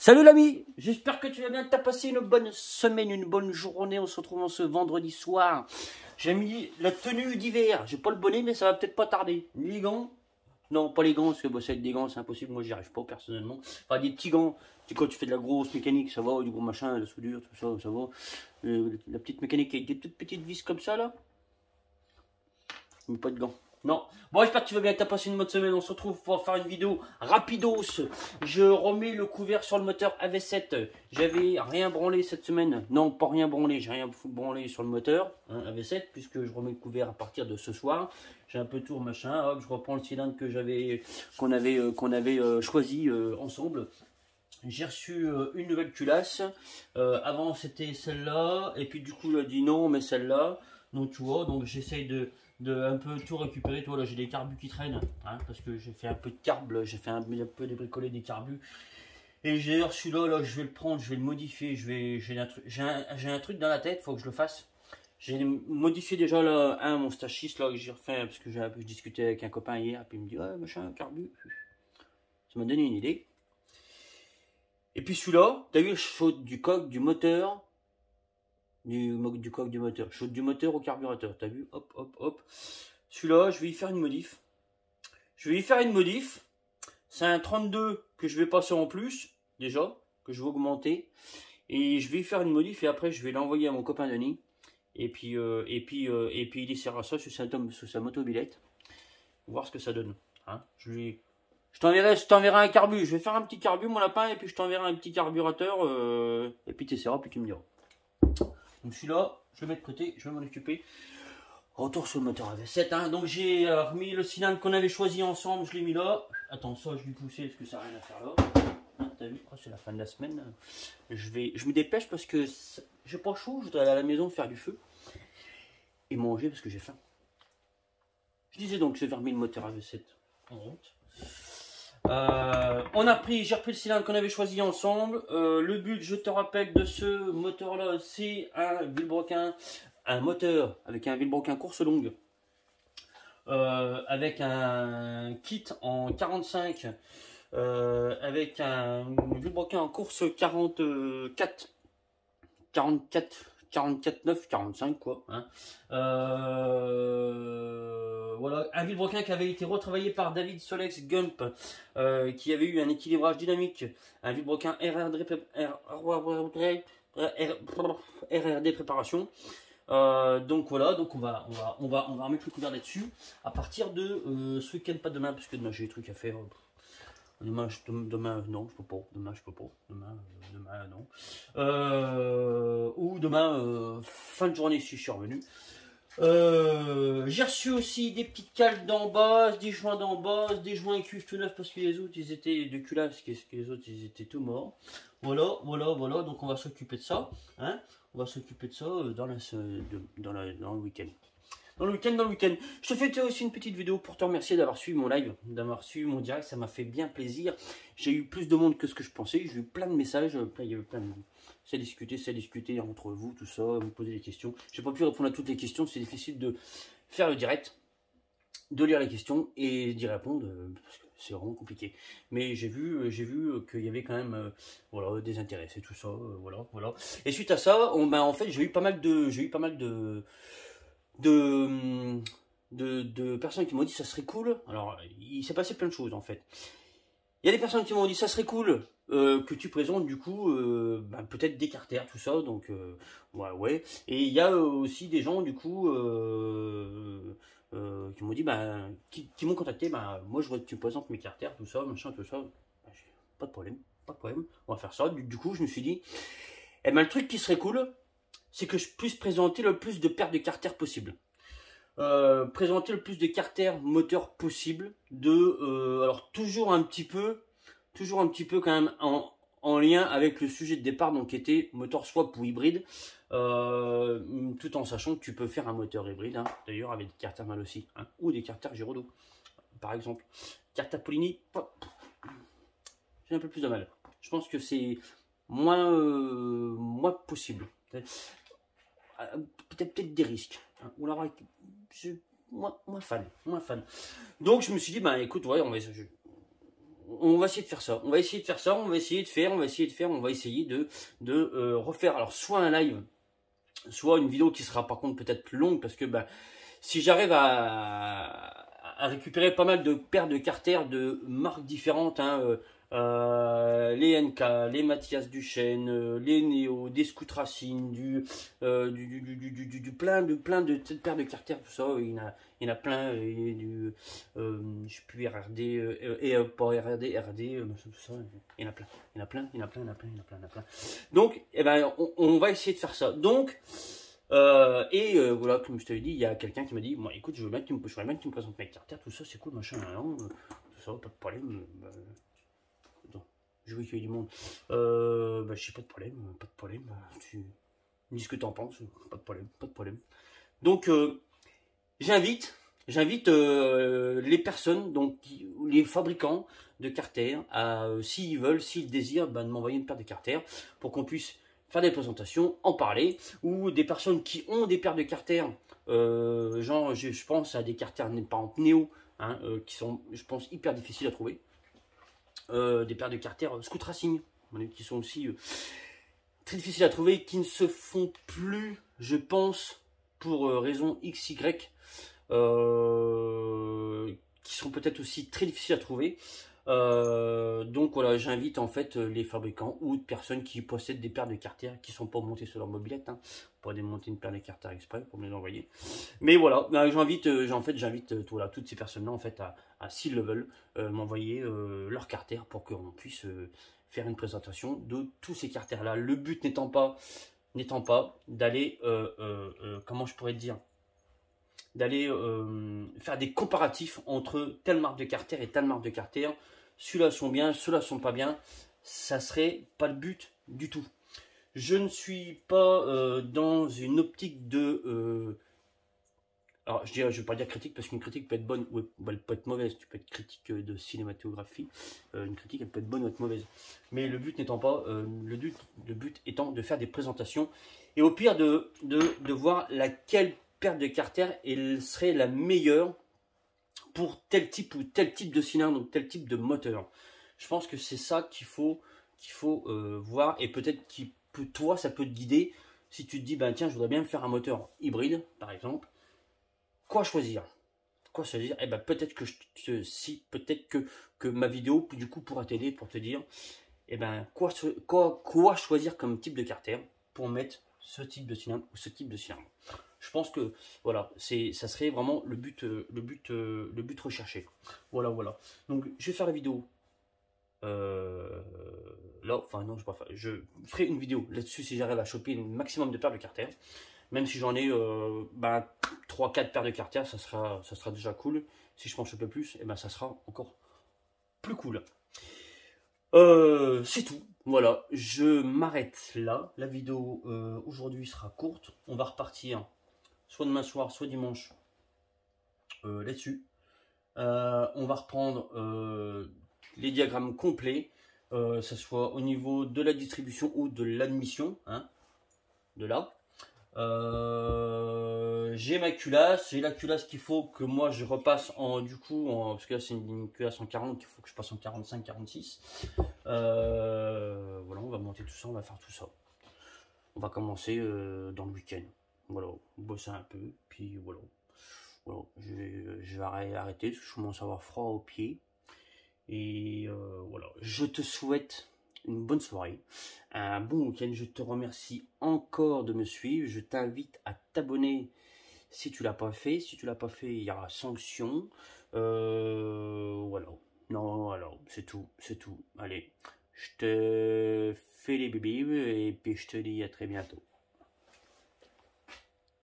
Salut l'ami, j'espère que tu vas bien, que tu as passé une bonne semaine, une bonne journée. On se retrouve ce vendredi soir. J'ai mis la tenue d'hiver, j'ai pas le bonnet mais ça va peut-être pas tarder. Les gants, non pas les gants parce que bosser avec des gants c'est impossible, moi j'y arrive pas personnellement. Enfin des petits gants, quand tu fais de la grosse mécanique ça va, du gros machin, la soudure, tout ça, ça va. La petite mécanique avec des toutes petites vis comme ça là, mais pas de gants. Non. Bon, j'espère que tu vas bien, que tu as passé une bonne semaine. On se retrouve pour faire une vidéo rapidos. Je remets le couvert sur le moteur AV7. J'avais rien branlé cette semaine. Non, pas rien branlé. J'ai rien branlé sur le moteur hein, AV7 puisque je remets le couvert à partir de ce soir. J'ai un peu tour machin. Hop, je reprends le cylindre que qu'on avait choisi ensemble. J'ai reçu une nouvelle culasse. Avant c'était celle-là. Et puis du coup, il a dit non, mais celle-là. Donc tu vois, donc j'essaye de un peu tout récupérer. Toi là j'ai des carbus qui traînent hein, parce que j'ai fait un peu de carb, j'ai fait un peu débricoler des carbus et j'ai reçu là je vais le prendre, je vais le modifier, j'ai un truc dans la tête, faut que je le fasse. J'ai modifié déjà là mon stage 6 là que j'ai refait parce que j'ai discuté avec un copain hier puis il me dit ouais machin carbu, ça m'a donné une idée. Et puis celui-là, t'as vu le chaud du coq du moteur. Du coq du moteur, chaude du moteur au carburateur, t'as vu, hop hop hop. Celui-là je vais y faire une modif, c'est un 32 que je vais passer en plus déjà, que je vais augmenter, et je vais y faire une modif et après je vais l'envoyer à mon copain Denis et puis il essaiera ça sur sa motobilette, voir ce que ça donne hein. Je t'enverrai un carbu, je vais faire un petit carbu mon lapin et puis je t'enverrai un petit carburateur et puis tu essaieras puis tu me diras. Donc celui-là, je vais le mettre de côté, je vais m'en occuper. Retour sur le moteur AV7. Hein. Donc j'ai remis le cylindre qu'on avait choisi ensemble, je l'ai mis là. Attends, ça je vais pousser parce que ça n'a rien à faire là. Hein, t'as vu, oh, c'est la fin de la semaine. Je me dépêche parce que j'ai pas chaud, je dois aller à la maison faire du feu. Et manger parce que j'ai faim. Je disais donc, j'ai remis le moteur AV7 en route. J'ai repris le cylindre qu'on avait choisi ensemble. Le but, je te rappelle, de ce moteur là, c'est un Vilebrequin, un moteur avec un Vilebrequin course longue, avec un kit en 45, avec un Vilebrequin en course 44 9, 45 quoi. Hein. Voilà, un Vilebrequin qui avait été retravaillé par David Solex Gump, qui avait eu un équilibrage dynamique, un Vilebrequin RRD préparation. Donc voilà, donc on va remettre le couvert là-dessus à partir de ce week-end, pas demain parce que demain j'ai des trucs à faire. Demain non, je peux pas. Demain je peux pas. Demain non. Ou demain fin de journée si je suis revenu. J'ai reçu aussi des petites cales d'en base, des joints d'en base, des joints cuivre tout neufs parce que les autres ils étaient de culasse, parce que les autres ils étaient tout morts. Voilà. Donc on va s'occuper de ça. Hein, on va s'occuper de ça dans le week-end. Dans le week-end. Je te fais aussi une petite vidéo pour te remercier d'avoir suivi mon live, d'avoir suivi mon direct, ça m'a fait bien plaisir. J'ai eu plus de monde que ce que je pensais, j'ai eu plein de messages, il y avait plein de monde. C'est discuter entre vous, tout ça, vous poser des questions. J'ai pas pu répondre à toutes les questions, c'est difficile de faire le direct, de lire les questions et d'y répondre, parce que c'est vraiment compliqué. Mais j'ai vu qu'il y avait quand même voilà, des intéressés, tout ça, voilà. Et suite à ça, en fait, j'ai eu pas mal de personnes qui m'ont dit ça serait cool. Alors il s'est passé plein de choses en fait. Il y a des personnes qui m'ont dit ça serait cool que tu présentes du coup peut-être des carters tout ça, donc ouais. Et il y a aussi des gens du coup qui m'ont dit qui m'ont contacté, moi je voudrais que tu présentes mes carters tout ça machin tout ça. Pas de problème, on va faire ça. Du coup je me suis dit le truc qui serait cool, c'est que je puisse présenter le plus de paires de carters possible. Présenter le plus de carters moteurs possible. Alors toujours un petit peu quand même en lien avec le sujet de départ, donc qui était moteur swap ou hybride. Tout en sachant que tu peux faire un moteur hybride, hein, d'ailleurs avec des carters mal aussi, hein, ou des carters Giraudot, par exemple. Carter Polini, j'ai un peu plus de mal. Je pense que c'est moins possible. Peut-être des risques. Hein, ou alors moins fan. Donc je me suis dit, écoute, ouais, on va essayer de faire ça. On va essayer de faire ça, on va essayer de faire, on va essayer de faire, on va essayer de refaire. Alors, soit un live, soit une vidéo qui sera par contre peut-être plus longue, parce que bah, si j'arrive à récupérer pas mal de paires de carters de marques différentes, hein, les NK, les Mathias Duchesne, les Neo, des Scout Racing, plein de paires de carters, tout ça, il y en a plein, et je sais plus, RRD, et pas RRD, RD, tout ça, il y en a plein, il y en a plein, il y en a plein, il y en a plein, il y en a plein, il y en a plein. Donc, eh ben, on va essayer de faire ça. Donc, voilà, comme je t'avais dit, il y a quelqu'un qui m'a dit, bon, écoute, je voudrais bien que tu me présentes mes carters, tout ça, c'est cool, machin, tout ça, pas de problème. Je veux qu'il y ait du monde. Je sais pas de problème, pas de problème. Tu me dis ce que tu en penses, pas de problème, pas de problème. Donc, j'invite les personnes, donc les fabricants de carters, s'ils veulent, s'ils désirent, de m'envoyer une paire de carters pour qu'on puisse faire des présentations, en parler, ou des personnes qui ont des paires de carters, genre je pense à des carters par exemple Neo, hein, qui sont, je pense, hyper difficiles à trouver. Des paires de carters Scout Racing, qui sont aussi très difficiles à trouver, qui ne se font plus, je pense, pour raison XY, qui sont peut-être aussi très difficiles à trouver. Donc voilà, j'invite en fait les fabricants ou de personnes qui possèdent des paires de carters qui ne sont pas montées sur leur mobilette, hein, pour démonter une paire de carters exprès pour me les envoyer. Mais voilà, j'invite voilà, toutes ces personnes-là en fait à s'ils le veulent, m'envoyer leurs carters pour qu'on puisse faire une présentation de tous ces carters-là. Le but n'étant pas d'aller, comment je pourrais te dire, d'aller faire des comparatifs entre telle marque de carter et telle marque de carter. Ceux-là sont bien, ceux-là sont pas bien. Ça serait pas le but du tout. Je ne suis pas dans une optique de... alors, je ne vais pas dire critique, parce qu'une critique peut être bonne ou elle peut être mauvaise. Tu peux être critique de cinématographie. Une critique, elle peut être bonne ou être mauvaise. Mais le but n'étant pas... le but étant de faire des présentations. Et au pire, de voir laquelle paire de carters elle serait la meilleure pour tel type ou tel type de cylindre ou tel type de moteur. Je pense que c'est ça qu'il faut voir, et peut-être toi ça peut te guider si tu te dis ben tiens, je voudrais bien faire un moteur hybride par exemple. Quoi choisir? Eh ben peut-être que ma vidéo du coup pourra t'aider pour te dire eh ben quoi choisir comme type de carter pour mettre ce type de cylindre ou ce type de cylindre. Je pense que voilà, ça serait vraiment le but recherché. Voilà. Donc je vais faire la vidéo. Là, enfin non, je ferai une vidéo là-dessus si j'arrive à choper un maximum de paires de carters. Même si j'en ai 3-4 paires de carters, ça sera déjà cool. Si je peux en choper plus, et ben ça sera encore plus cool. C'est tout. Voilà, je m'arrête là. La vidéo aujourd'hui sera courte. On va repartir soit demain soir, soit dimanche là-dessus. On va reprendre les diagrammes complets, que ce soit au niveau de la distribution ou de l'admission, hein, de là. J'ai ma culasse, j'ai la culasse qu'il faut que moi je repasse parce que là c'est une culasse en 40 qu'il faut que je passe en 45-46. Voilà, on va monter tout ça, on va faire tout ça. On va commencer dans le week-end. Voilà, bosser un peu, puis voilà. Je vais arrêter parce que je commence à avoir froid aux pieds. Et voilà, je te souhaite une bonne soirée, un bon week-end. Je te remercie encore de me suivre. Je t'invite à t'abonner si tu l'as pas fait. Si tu l'as pas fait, il y aura sanction. Voilà. Non, alors, c'est tout. Allez, je te fais les bébés et puis je te dis à très bientôt.